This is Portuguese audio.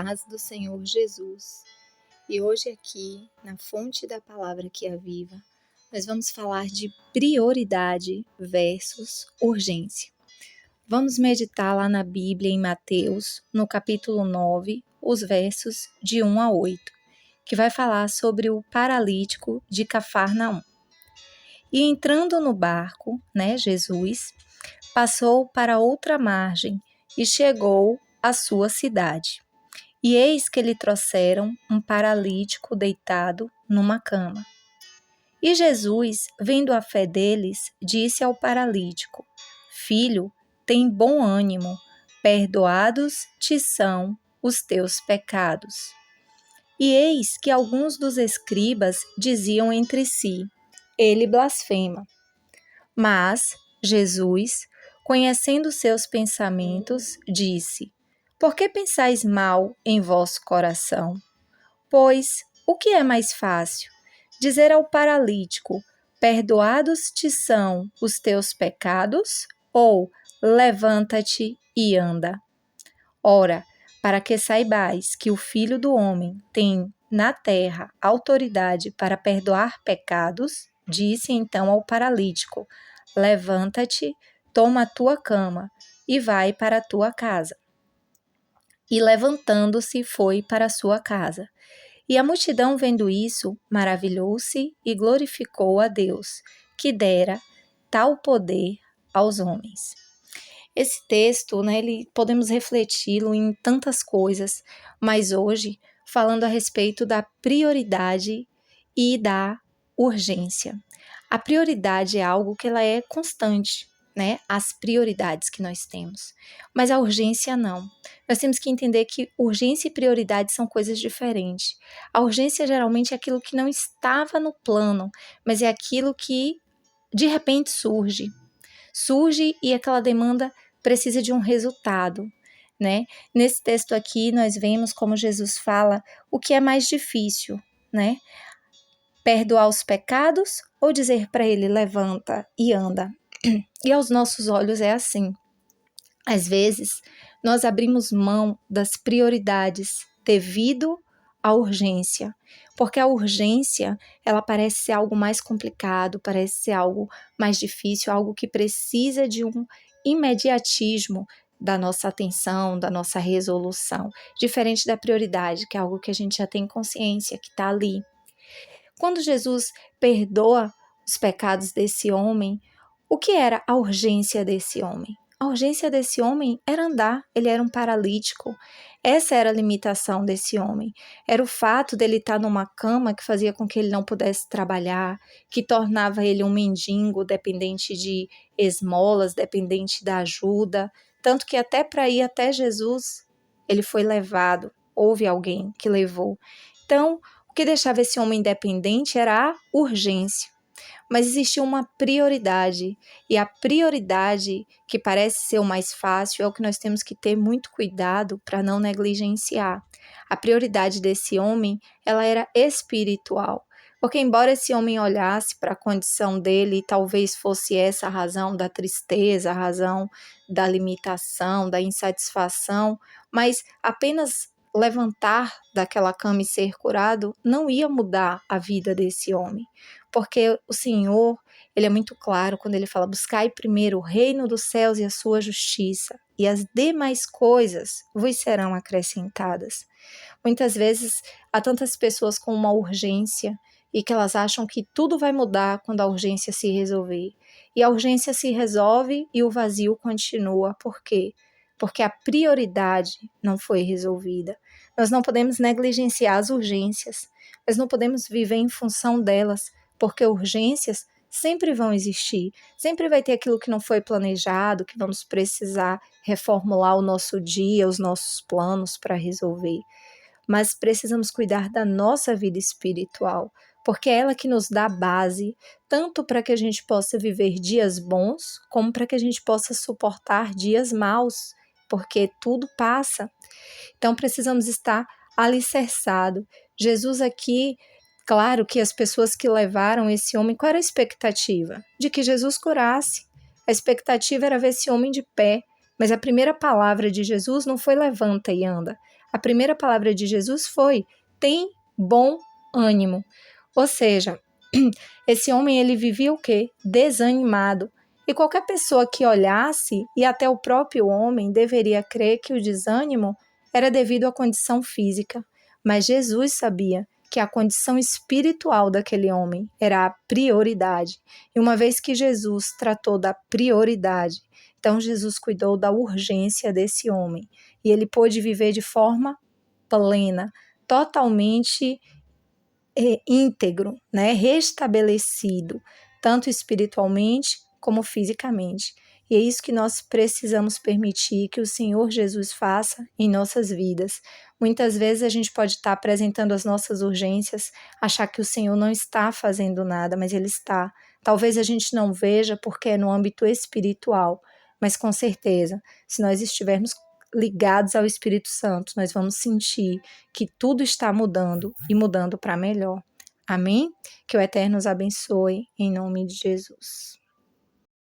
paz do Senhor Jesus. E hoje aqui, na fonte da palavra que é viva, nós vamos falar de prioridade versus urgência. Vamos meditar lá na Bíblia em Mateus, no capítulo 9, os versos de 1 a 8, que vai falar sobre o paralítico de Cafarnaum. E entrando no barco, Jesus passou para outra margem e chegou à sua cidade. E eis que lhe trouxeram um paralítico deitado numa cama. E Jesus, vendo a fé deles, disse ao paralítico: Filho, tem bom ânimo, perdoados te são os teus pecados. E eis que alguns dos escribas diziam entre si: Ele blasfema. Mas Jesus, conhecendo seus pensamentos, disse: Por que pensais mal em vosso coração? Pois, o que é mais fácil? Dizer ao paralítico: Perdoados te são os teus pecados? Ou levanta-te e anda? Ora, para que saibais que o Filho do Homem tem na terra autoridade para perdoar pecados, disse então ao paralítico: Levanta-te, toma a tua cama e vai para a tua casa. E levantando-se foi para a sua casa. E a multidão, vendo isso, maravilhou-se e glorificou a Deus, que dera tal poder aos homens. Esse texto, podemos refleti-lo em tantas coisas, mas hoje, falando a respeito da prioridade e da urgência. A prioridade é algo que ela é constante, as prioridades que nós temos, mas a urgência não. Nós temos que entender que urgência e prioridade são coisas diferentes. A urgência geralmente é aquilo que não estava no plano, mas é aquilo que de repente surge e aquela demanda precisa de um resultado, Nesse texto aqui nós vemos como Jesus fala o que é mais difícil, Perdoar os pecados ou dizer para ele levanta e anda? E aos nossos olhos é assim. Às vezes, nós abrimos mão das prioridades devido à urgência, porque a urgência, ela parece ser algo mais complicado, parece ser algo mais difícil, algo que precisa de um imediatismo da nossa atenção, da nossa resolução, diferente da prioridade, que é algo que a gente já tem consciência, que está ali. Quando Jesus perdoa os pecados desse homem, o que era a urgência desse homem? A urgência desse homem era andar, ele era um paralítico. Essa era a limitação desse homem. Era o fato dele estar numa cama que fazia com que ele não pudesse trabalhar, que tornava ele um mendigo, dependente de esmolas, dependente da ajuda. Tanto que até para ir até Jesus, ele foi levado. Houve alguém que levou. Então, o que deixava esse homem independente era a urgência. Mas existia uma prioridade, e a prioridade que parece ser o mais fácil é o que nós temos que ter muito cuidado para não negligenciar. A prioridade desse homem, ela era espiritual, porque embora esse homem olhasse para a condição dele e talvez fosse essa a razão da tristeza, a razão da limitação, da insatisfação, mas apenas levantar daquela cama e ser curado não ia mudar a vida desse homem. Porque o Senhor, ele é muito claro quando ele fala: buscai primeiro o reino dos céus e a sua justiça, e as demais coisas vos serão acrescentadas. Muitas vezes há tantas pessoas com uma urgência e que elas acham que tudo vai mudar quando a urgência se resolver. E a urgência se resolve e o vazio continua. Por quê? Porque a prioridade não foi resolvida. Nós não podemos negligenciar as urgências, nós não podemos viver em função delas, porque urgências sempre vão existir, sempre vai ter aquilo que não foi planejado, que vamos precisar reformular o nosso dia, os nossos planos para resolver. Mas precisamos cuidar da nossa vida espiritual, porque é ela que nos dá base, tanto para que a gente possa viver dias bons, como para que a gente possa suportar dias maus, porque tudo passa. Então precisamos estar alicerçados. Jesus aqui, claro que as pessoas que levaram esse homem, qual era a expectativa? De que Jesus curasse. A expectativa era ver esse homem de pé, mas a primeira palavra de Jesus não foi levanta e anda. A primeira palavra de Jesus foi: tem bom ânimo. Ou seja, esse homem ele vivia o quê? Desanimado. E qualquer pessoa que olhasse, e até o próprio homem, deveria crer que o desânimo era devido à condição física. Mas Jesus sabia que a condição espiritual daquele homem era a prioridade. E uma vez que Jesus tratou da prioridade, então Jesus cuidou da urgência desse homem. E ele pôde viver de forma plena, totalmente íntegro, né, restabelecido, tanto espiritualmente como fisicamente. E é isso que nós precisamos permitir que o Senhor Jesus faça em nossas vidas. Muitas vezes a gente pode estar apresentando as nossas urgências, achar que o Senhor não está fazendo nada, mas Ele está. Talvez a gente não veja porque é no âmbito espiritual, mas com certeza, se nós estivermos ligados ao Espírito Santo, nós vamos sentir que tudo está mudando e mudando para melhor. Amém? Que o Eterno nos abençoe, em nome de Jesus.